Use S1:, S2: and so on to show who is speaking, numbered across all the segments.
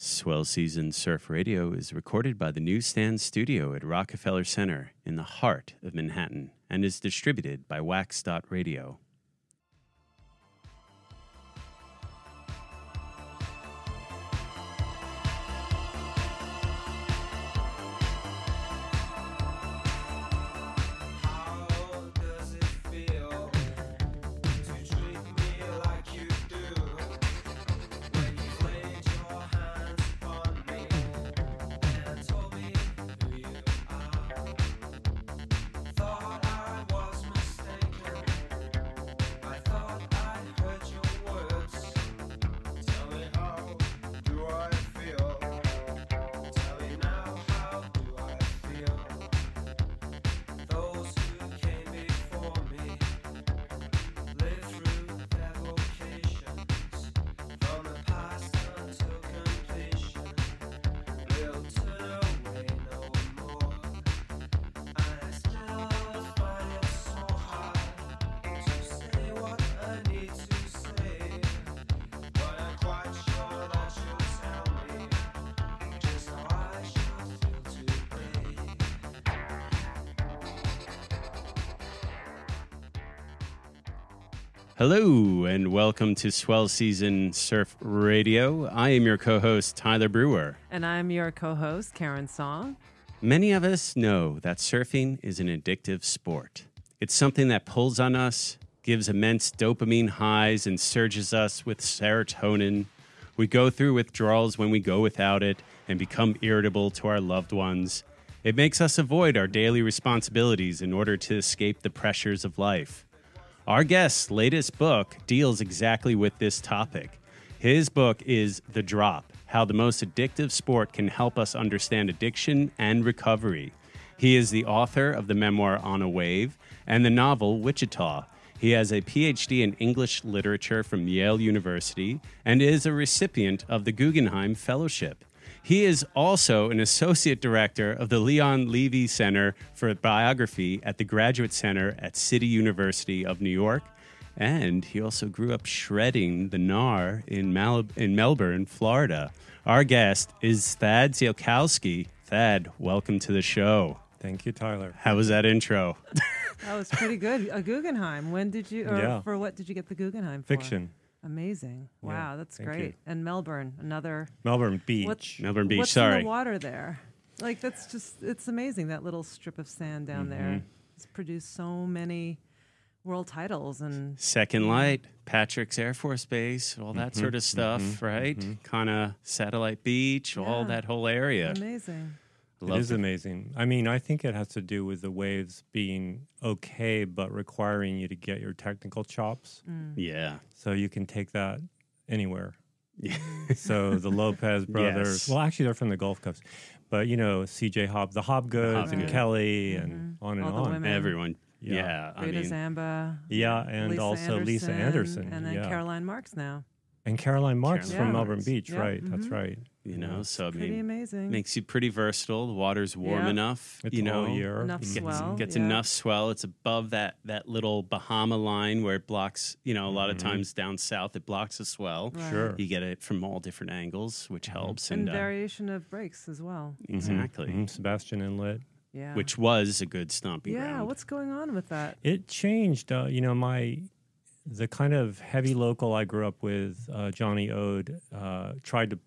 S1: Swell Season Surf Radio is recorded by the NewsStand Studio at Rockefeller Center in the heart of Manhattan and is distributed by WAX.Radio. Hello, and welcome to Swell Season Surf Radio. I am your co-host, Tyler Brewer.
S2: And I'm your co-host, Karen Song.
S1: Many of us know that surfing is an addictive sport. It's something that pulls on us, gives immense dopamine highs, and surges us with serotonin. We go through withdrawals when we go without it and become irritable to our loved ones. It makes us avoid our daily responsibilities in order to escape the pressures of life. Our guest's latest book deals exactly with this topic. His book is The Drop, How the Most Addictive Sport Can Help Us Understand Addiction and Recovery. He is the author of the memoir On a Wave and the novel Wichita. He has a PhD in English literature from Yale University and is a recipient of the Guggenheim Fellowship. He is also an associate director of the Leon Levy Center for Biography at the Graduate Center at City University of New York. And he also grew up shredding the gnar in Melbourne, Florida. Our guest is Thad Ziolkowski. Thad, welcome to the show.
S3: Thank you, Tyler.
S1: How was that intro?
S2: That was pretty good. A Guggenheim. When did you, for what did you get the Guggenheim for?
S3: Fiction.
S2: Amazing. Wow,
S3: Yeah,
S2: that's
S3: thank
S2: great.
S3: you.
S2: And Melbourne, another...
S3: Melbourne Beach.
S1: Melbourne Beach,
S2: what's
S1: sorry.
S2: in the water there? Like, that's just, it's amazing, that little strip of sand down there. It's produced so many world titles and...
S1: Second Light, Patrick's Air Force Base, all that sort of stuff, right? Kind of Satellite Beach, all that whole area.
S2: Amazing.
S3: It is amazing. I mean, I think it has to do with the waves being okay, but requiring you to get your technical chops.
S1: Yeah.
S3: So you can take that anywhere.
S1: Yeah.
S3: So the Lopez brothers, well, actually they're from the Gulf Coast, but you know, CJ Hobb, the Hobgoods and Kelly and on and
S2: All the
S3: on.
S2: women.
S1: Everyone. Yeah. I
S2: Rita
S1: mean,
S2: Zamba.
S3: Yeah, and also Lisa Anderson.
S2: And then Caroline Marks now.
S3: And Caroline Marks
S1: Caroline
S3: from
S1: Marks.
S3: Melbourne Beach,
S2: Yep.
S3: right? That's right.
S1: you know, so I
S2: Pretty
S1: mean,
S2: amazing.
S1: makes you pretty versatile. The water's warm enough,
S3: It's
S1: you know.
S3: all year.
S2: Enough swell.
S1: Gets
S2: yeah.
S1: enough swell. It's above that little Bahama line where it blocks, you know, a lot of times down south it blocks the swell.
S2: Right.
S3: Sure.
S1: You get it from all different angles, which helps.
S2: And variation of breaks as well.
S1: Exactly.
S3: Sebastian Inlet.
S2: Yeah.
S1: Which was a good stomping
S2: yeah,
S1: ground.
S2: what's going on with that?
S3: It changed. You know, the kind of heavy local I grew up with, Johnny Ode, tried to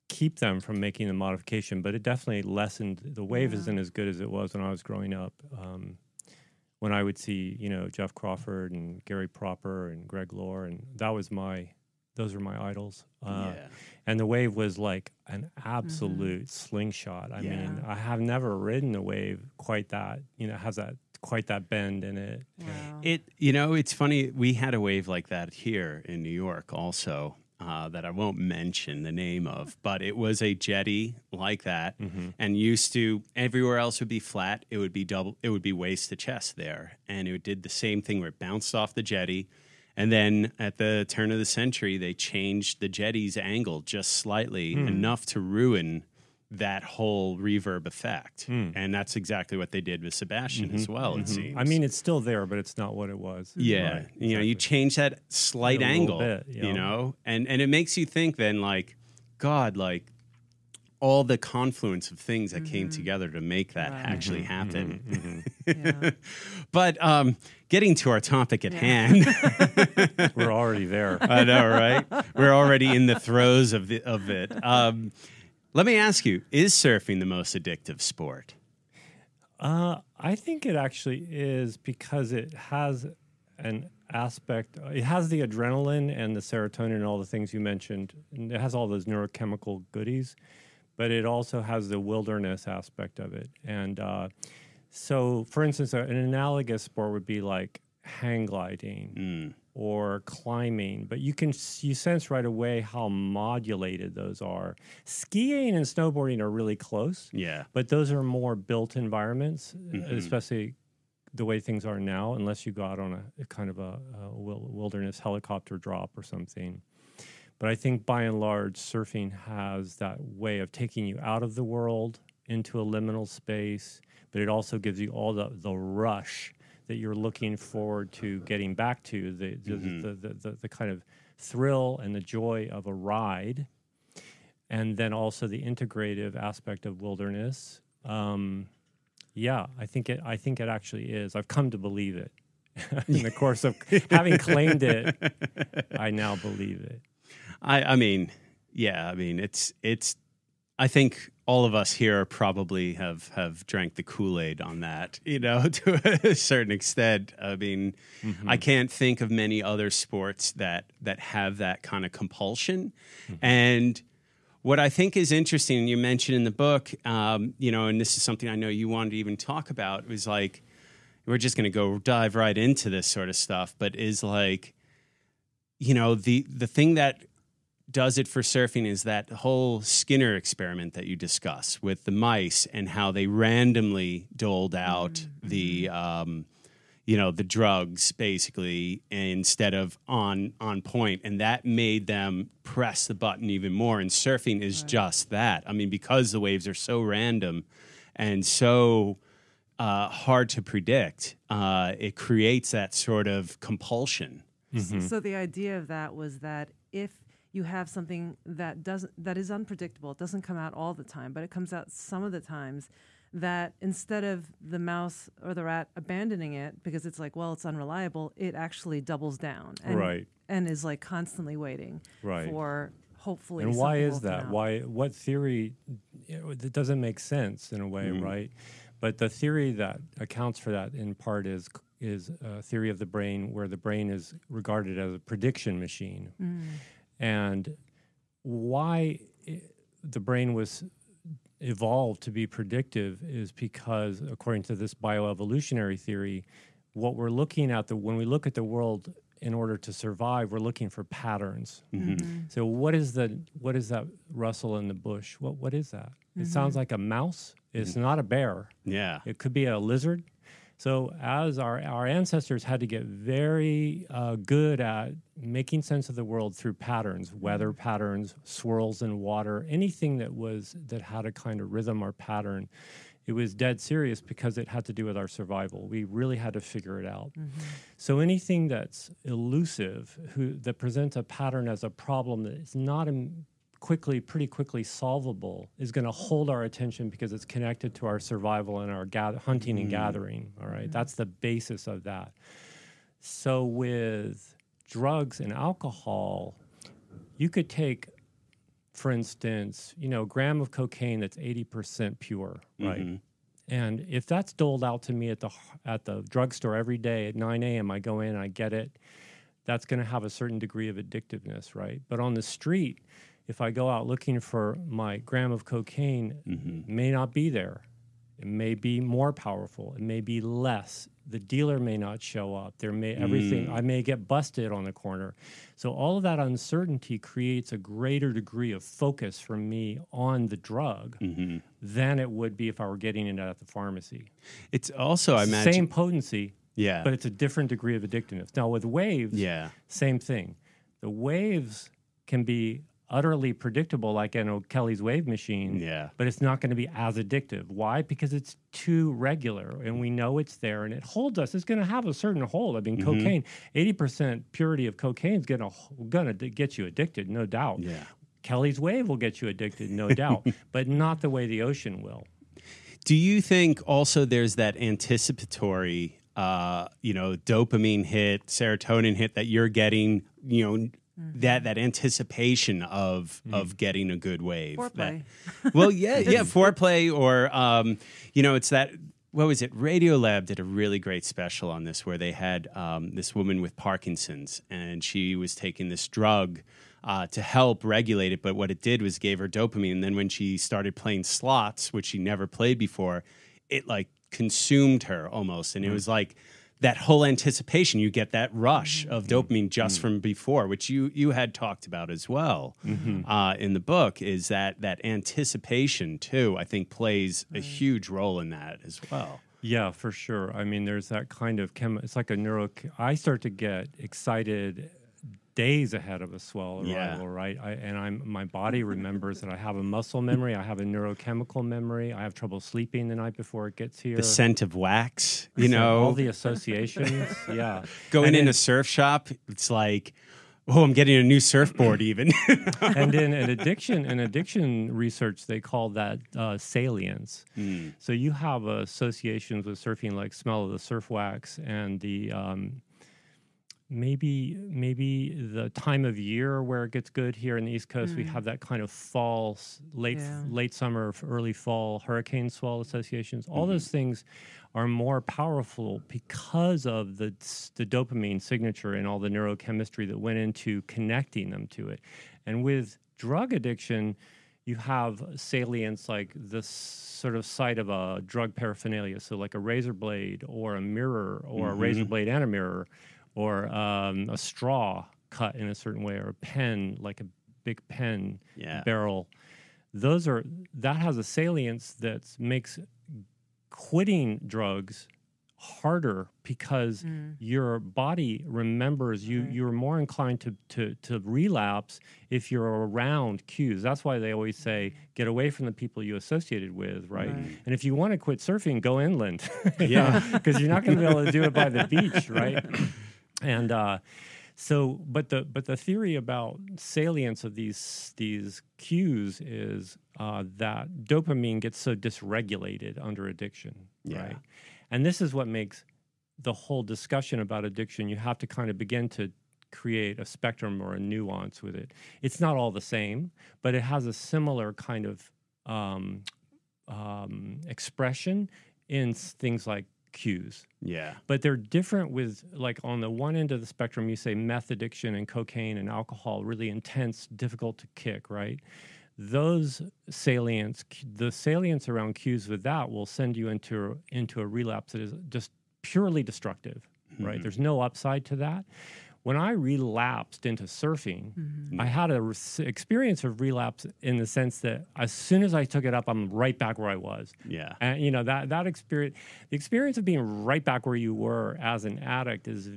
S3: keep them from making the modification, but it definitely lessened. The wave isn't as good as it was when I was growing up. When I would see, you know, Jeff Crawford and Gary Proper and Greg Lohr, and those were my idols. And the wave was like an absolute slingshot. I mean, I have never ridden a wave quite that, you know, has that quite that bend in it.
S2: Wow.
S1: You know, it's funny. We had a wave like that here in New York also that I won't mention the name of, but it was a jetty like that, and used to everywhere else would be flat. It would be waist to chest there, and it did the same thing where it bounced off the jetty. And then at the turn of the century, they changed the jetty's angle just slightly, enough to ruin that whole reverb effect. And that's exactly what they did with Sebastian as well, it seems.
S3: I mean, it's still there, but it's not what it was.
S1: Yeah.
S3: Right,
S1: You know, you change that slight
S3: A little
S1: angle,
S3: bit,
S1: you know, and it makes you think then, like, God, like, all the confluence of things that came together to make that actually happen. But getting to our topic at hand.
S3: We're already there.
S1: I know, right? We're already in the throes of it. Let me ask you, is surfing the most addictive sport?
S3: I think it actually is, because it has an aspect. It has the adrenaline and the serotonin and all the things you mentioned. And it has all those neurochemical goodies, but it also has the wilderness aspect of it. And so, for instance, an analogous sport would be like hang gliding or climbing, but you sense right away how modulated those are. Skiing and snowboarding are really close, but those are more built environments, especially the way things are now, unless you go out on a kind of a wilderness helicopter drop or something. But I think by and large, surfing has that way of taking you out of the world into a liminal space, but it also gives you all the rush that you're looking forward to getting back to, the kind of thrill and the joy of a ride, and then also the integrative aspect of wilderness. Yeah, I think it actually is. I've come to believe it. In the course of having claimed it, I now believe it.
S1: I mean, it's. I think all of us here probably have drank the Kool-Aid on that, to a certain extent. I mean, I can't think of many other sports that have that kind of compulsion. And what I think is interesting, and you mentioned in the book, and this is something I know you wanted to even talk about, was like, we're just going to go dive right into this sort of stuff, but is like, the thing that does it for surfing is that whole Skinner experiment that you discuss with the mice and how they randomly doled out the drugs basically instead of on point, and that made them press the button even more. And surfing is just that. I mean, because the waves are so random and so hard to predict, it creates that sort of compulsion.
S2: So the idea of that was that if you have something that is unpredictable, it doesn't come out all the time, but it comes out some of the times, that instead of the mouse or the rat abandoning it because it's like, well, it's unreliable, it actually doubles down and is like constantly waiting for hopefully.
S3: And why is that? What theory? It doesn't make sense in a way, right? But the theory that accounts for that in part is a theory of the brain, where the brain is regarded as a prediction machine. And why the brain was evolved to be predictive is because, according to this bioevolutionary theory, what we're looking at, when we look at the world in order to survive, we're looking for patterns. So what is that rustle in the bush? What is that? It sounds like a mouse. It's not a bear. Yeah. It could be a lizard. So as our ancestors had to get very good at making sense of the world through patterns, weather patterns, swirls in water, anything that had a kind of rhythm or pattern, it was dead serious because it had to do with our survival. We really had to figure it out. So anything that's elusive, that presents a pattern as a problem that is not pretty quickly solvable, is going to hold our attention because it's connected to our survival and our hunting and gathering. All right, that's the basis of that. So with drugs and alcohol, you could take, for instance, a gram of cocaine that's 80% pure, right? And if that's doled out to me at the drugstore every day at 9 a.m., I go in and I get it, that's going to have a certain degree of addictiveness, right? But on the street, if I go out looking for my gram of cocaine, it may not be there. It may be more powerful. It may be less. The dealer may not show up. I may get busted on the corner. So all of that uncertainty creates a greater degree of focus for me on the drug than it would be if I were getting it at the pharmacy.
S1: It's also, I imagine,
S3: same potency, but it's a different degree of addictiveness. Now with waves, same thing. The waves can be utterly predictable, like in O'Kelly's wave machine, but it's not going to be as addictive. Why? Because it's too regular, and we know it's there, and it holds us. It's going to have a certain hold. I mean, cocaine, 80% purity of cocaine is going to get you addicted, no doubt. Kelly's Wave will get you addicted, no doubt, but not the way the ocean will.
S1: Do you think also there's that anticipatory, dopamine hit, serotonin hit that you're getting, that anticipation of getting a good wave?
S2: Foreplay.
S1: Foreplay, or it's that. What was it? Radiolab did a really great special on this, where they had this woman with Parkinson's, and she was taking this drug to help regulate it. But what it did was gave her dopamine. And then when she started playing slots, which she never played before, it like consumed her almost. And it was like that whole anticipation. You get that rush of dopamine just from before, which you had talked about as well in the book, is that anticipation too, I think, plays a huge role in that as well.
S3: Yeah, for sure. I mean, there's that kind of it's like a I start to get excited days ahead of a swell arrival, right? My body remembers that I have a muscle memory, I have a neurochemical memory, I have trouble sleeping the night before it gets here.
S1: The scent of wax,
S3: all the associations, yeah.
S1: Going in a surf shop, it's like, oh, I'm getting a new surfboard even.
S3: And in addiction research, they call that salience. So you have associations with surfing like smell of the surf wax and the maybe the time of year where it gets good here in the East Coast. We have that kind of fall, late summer, early fall hurricane swell associations. All those things are more powerful because of the dopamine signature and all the neurochemistry that went into connecting them to it. And with drug addiction, you have salience like this sort of sight of a drug paraphernalia, so like a razor blade or a mirror or a razor blade and a mirror, or a straw cut in a certain way, or a pen, like a big pen barrel. That has a salience that makes quitting drugs harder because your body remembers you're more inclined to relapse if you're around cues. That's why they always say get away from the people you associated with, right? And if you want to quit surfing, go inland. Because you're not going to be able to do it by the beach, right? And but the theory about salience of these cues is that dopamine gets so dysregulated under addiction, right? And this is what makes the whole discussion about addiction. You have to kind of begin to create a spectrum or a nuance with it. It's not all the same, but it has a similar kind of expression in things like cues.
S1: Yeah.
S3: But they're different with, like, on the one end of the spectrum, you say meth addiction and cocaine and alcohol, really intense, difficult to kick, right? The salience around cues with that will send you into a relapse that is just purely destructive, right? There's no upside to that. When I relapsed into surfing, I had an experience of relapse in the sense that as soon as I took it up, I'm right back where I was.
S1: Yeah.
S3: And, that experience, the experience of being right back where you were as an addict is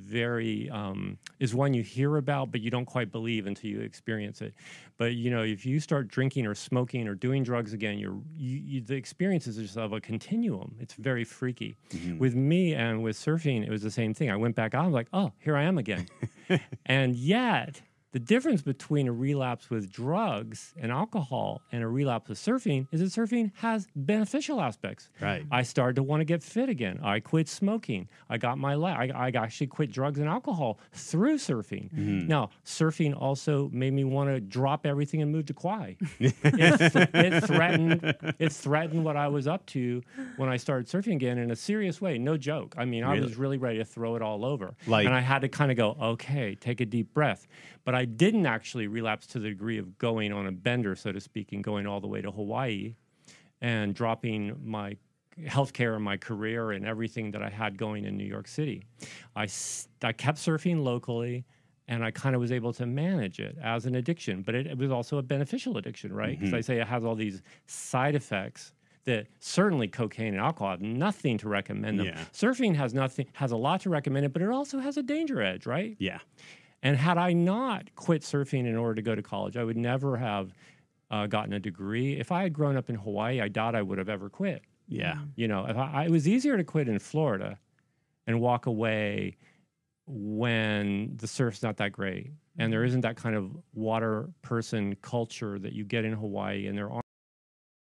S3: is one you hear about, but you don't quite believe until you experience it. But, if you start drinking or smoking or doing drugs again, the experience is just of a continuum. It's very freaky. With me and with surfing, it was the same thing. I went back out, I was like, oh, here I am again. And yet, the difference between a relapse with drugs and alcohol and a relapse with surfing is that surfing has beneficial aspects.
S1: Right.
S3: I started to want to get fit again. I quit smoking. I got I actually quit drugs and alcohol through surfing. Now, surfing also made me want to drop everything and move to Kauai. It threatened what I was up to when I started surfing again in a serious way. No joke. I mean, I was really ready to throw it all over. And I had to kind of go, okay, take a deep breath. But I didn't actually relapse to the degree of going on a bender, so to speak, and going all the way to Hawaii and dropping my healthcare and my career and everything that I had going in New York City. I kept surfing locally, and I kind of was able to manage it as an addiction. But it was also a beneficial addiction, right? Because I say it has all these side effects that certainly cocaine and alcohol have nothing to recommend them. Surfing has a lot to recommend it, but it also has a danger edge, right?
S1: Yeah.
S3: And had I not quit surfing in order to go to college, I would never have gotten a degree. If I had grown up in Hawaii, I doubt I would have ever quit.
S1: Yeah.
S3: It was easier to quit in Florida and walk away when the surf's not that great. And there isn't that kind of water person culture that you get in Hawaii, and there